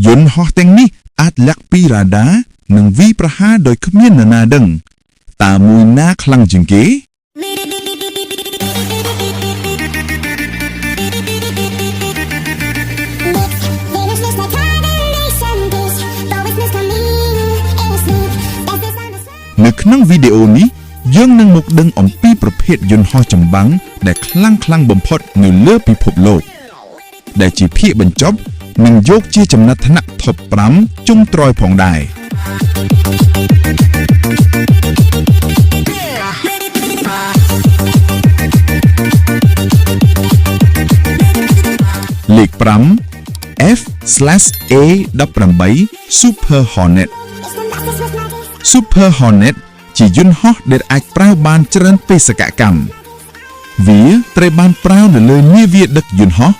យន្តហោះទាំងនេះអាចលាក់ពីរ៉ាដានិងវាយប្រហារដោយគ្មាននរណាដឹងតើមួយណាខ្លាំងជាងគេនៅក្នុងវីដេអូនេះយើងនឹងមកដឹងអំពីប្រភេទយន្តហោះចម្បាំងដែលខ្លាំងបំផុតនៅលើពិភពលោកដែលជាភាគបញ្ចប់នឹងយកជាចំណាត់ថ្នាក់ Top 5 ចុងក្រោយផងដែរលេខ 5 F/A-18 Super Hornet Super Hornet ជាយន្តហោះដែលអាចប្រើបានច្រើនបេសកកម្មវាត្រូវបានប្រើនៅលើនាវាដឹកយន្តហោះ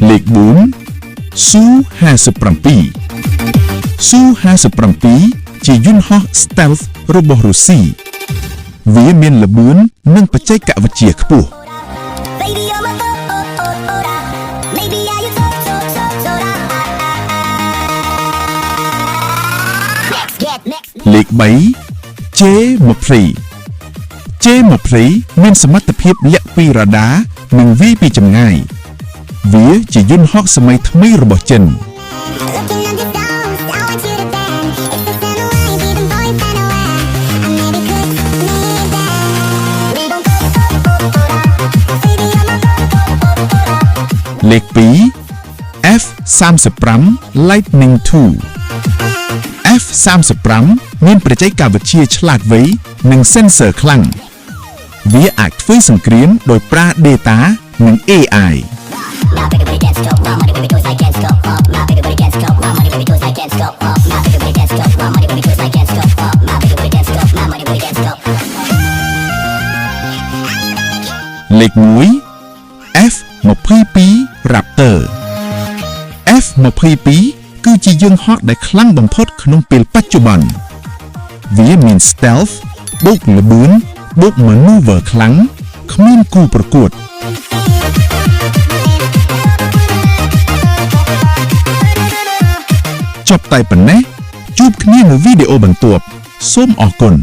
លេខ 4 Su-57 Su-57 ជាយន្តហោះ Stealth របស់រុស្ស៊ីវាមានល្បឿននិងបច្ចេកវិទ្យាខ្ពស់លេខ 3 J-20 J-20 មានសមត្ថភាពលាក់ពីរ៉ាដានិងវាយពីចម្ងាយវាជាយន្តហោះសម័យថ្មីរបស់ចិនលេខ 2 F-35 Lightning II F-35 មានបច្ចេកវិទ្យាឆ្លាតវៃនិង sensor ខ្លាំងវាអាចធ្វើសង្គ្រាមដោយប្រើ data និង AIលេខ 1 F-22 Raptor F-22 គឺជាយន្តហោះដែលខ្លាំងបំផុតក្នុងពេលបច្ចុប្បន្នវាមាន stealth បូកល្បឿនបូក maneuver ខ្លាំងគ្មានគូប្រកួតចប់តែប៉ុណ្ណេះជួបគ្នានៅវីដេអូបន្ទាប់សូមអរគុណ